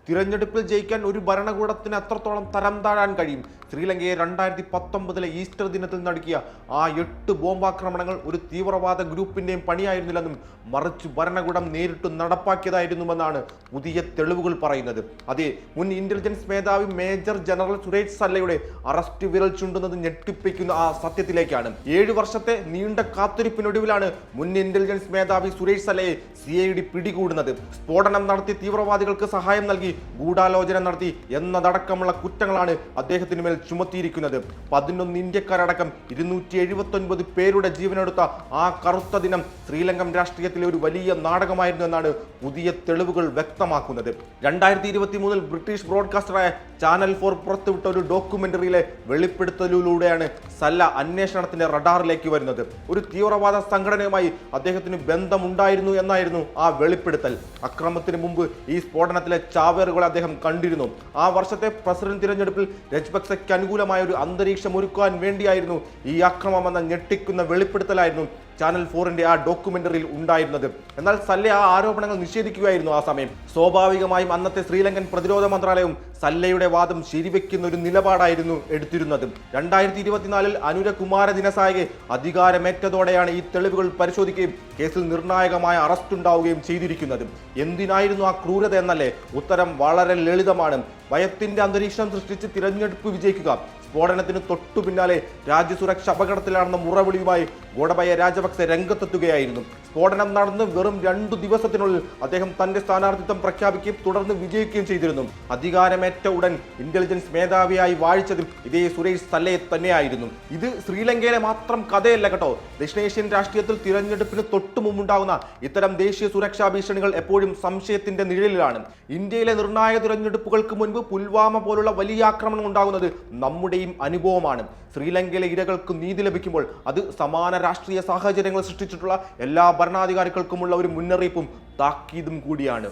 തിരഞ്ഞെടുപ്പിൽ ജയിക്കാൻ ഒരു ഭരണകൂടത്തിന് എത്രത്തോളം തരം താഴാൻ കഴിയും? ശ്രീലങ്കയെ 2019 ഈസ്റ്റർ ദിനത്തിൽ നടത്തിയ ആ 8 ബോംബാക്രമണങ്ങൾ ഒരു തീവ്രവാദ ഗ്രൂപ്പിന്റെയും പണിയായിരുന്നില്ലെന്നും മറിച്ച് ഭരണകൂടം നേരിട്ട് നടപ്പാക്കിയതായിരുന്നുവെന്നാണ് പുതിയ തെളിവുകൾ പറയുന്നത്. അതെ, മുൻ ഇന്റലിജൻസ് മേധാവി മേജർ ജനറൽ സുരേഷ് സല്ലയുടെ അറസ്റ്റ് വിരൽ ചൂണ്ടുന്നത് ഞെട്ടിപ്പിക്കുന്ന ആ സത്യത്തിലേക്കാണ്. 7 വർഷത്തെ നീണ്ട കാത്തിരിപ്പിനൊടുവിലാണ് മുൻ ഇന്റലിജൻസ് മേധാവി സുരേഷ് സല്ലയെ CID പിടികൂടുന്നത്. സ്ഫോടനം നടത്തി തീവ്രവാദികൾക്ക് സഹായം നൽകി ഗൂഢാലോചന നടത്തി എന്നതടക്കമുള്ള കുറ്റങ്ങളാണ് അദ്ദേഹത്തിന് മേൽ ചുമത്തിയിരിക്കുന്നത്. 11 ഇന്ത്യക്കാരടക്കം 279 പേരുടെ ജീവനെടുത്ത ആ കറുത്ത ദിനം ശ്രീലങ്കൻ രാഷ്ട്രീയത്തിലെ ഒരു വലിയ നാടകമായിരുന്നു എന്നാണ് പുതിയ തെളിവുകൾ വ്യക്തമാക്കുന്നത്. 2023 ബ്രിട്ടീഷ് ബ്രോഡ്കാസ്റ്ററായ ചാനൽ 4 പുറത്തുവിട്ട ഒരു ഡോക്യുമെന്ററിയിലെ വെളിപ്പെടുത്തലിലൂടെയാണ് സല്ല അന്വേഷണത്തിന്റെ റഡാറിലേക്ക് വരുന്നത്. ഒരു തീവ്രവാദ സംഘടനയുമായി അദ്ദേഹത്തിന് ബന്ധമുണ്ടായിരുന്നു എന്നായിരുന്നു ആ വെളിപ്പെടുത്തൽ. അക്രമത്തിന് മുമ്പ് ഈ സ്ഫോടനത്തിലെ ചാവേറുകളെ അദ്ദേഹം കണ്ടിരുന്നു. ആ വർഷത്തെ പ്രസിഡന്റ് തിരഞ്ഞെടുപ്പിൽ രജപക്സെക്ക് അനുകൂലമായ ഒരു അന്തരീക്ഷം ഒരുക്കാൻ വേണ്ടിയായിരുന്നു ഈ അക്രമമെന്ന ഞെട്ടിക്കുന്ന വെളിപ്പെടുത്തലായിരുന്നു ചാനൽ 4ന്റെ ആ ഡോക്യുമെന്ററിയിൽ ഉണ്ടായിരുന്നത്. എന്നാൽ സല്ല ആ ആരോപണങ്ങൾ നിഷേധിക്കുകയായിരുന്നു. ആ സമയം സ്വാഭാവികമായും അന്നത്തെ ശ്രീലങ്കൻ പ്രതിരോധ മന്ത്രാലയവും സല്ലയുടെ വാദം ശരിവെക്കുന്ന ഒരു നിലപാടായിരുന്നു എടുത്തിരുന്നത്. 2024 അനുര കുമാര ദിനസായകെ അധികാരമേറ്റതോടെയാണ് ഈ തെളിവുകൾ പരിശോധിക്കുകയും കേസിൽ നിർണായകമായ അറസ്റ്റ് ഉണ്ടാവുകയും ചെയ്തിരിക്കുന്നത്. എന്തിനായിരുന്നു ആ ക്രൂരത എന്നല്ലേ? ഉത്തരം വളരെ ലളിതമാണ്. ഭയത്തിന്റെ അന്തരീക്ഷം സൃഷ്ടിച്ച് തിരഞ്ഞെടുപ്പ് വിജയിക്കുക. സ്ഫോടനത്തിന് തൊട്ടു പിന്നാലെ രാജ്യസുരക്ഷ അപകടത്തിലാണെന്ന മുറവിളിയുമായി ഗോടബയ രാജപക്സെ രംഗത്തെത്തുകയായിരുന്നു. സ്ഫോടനം നടന്ന് വെറും 2 ദിവസത്തിനുള്ളിൽ അദ്ദേഹം തന്റെ സ്ഥാനാർത്ഥിത്വം പ്രഖ്യാപിക്കുകയും തുടർന്ന് വിജയിക്കുകയും ചെയ്തിരുന്നു. അധികാരമേറ്റ ഉടൻ ഇന്റലിജൻസ് മേധാവിയായി വാഴിച്ചതും ഇതേ സുരേഷ് സല്ലയെ തന്നെയായിരുന്നു. ഇത് ശ്രീലങ്കയിലെ മാത്രം കഥയല്ല കേട്ടോ. ദക്ഷിണേഷ്യൻ രാഷ്ട്രീയത്തിൽ തിരഞ്ഞെടുപ്പിന് തൊട്ടു മുമ്പുണ്ടാകുന്ന ഇത്തരം ദേശീയ സുരക്ഷാ ഭീഷണികൾ എപ്പോഴും സംശയത്തിന്റെ നിഴലിലാണ്. ഇന്ത്യയിലെ നിർണായക തിരഞ്ഞെടുപ്പുകൾക്ക് മുൻപ് പുൽവാമ പോലുള്ള വലിയ ആക്രമണം ഉണ്ടാകുന്നത് നമ്മുടെയും അനുഭവമാണ്. ശ്രീലങ്കയിലെ ഇരകൾക്ക് നീതി ലഭിക്കുമ്പോൾ അത് സമാന രാഷ്ട്രീയ സാഹചര്യങ്ങൾ സൃഷ്ടിച്ചിട്ടുള്ള എല്ലാ ഭരണാധികാരികൾക്കുമുള്ള ഒരു മുന്നറിയിപ്പും താക്കീതും കൂടിയാണ്.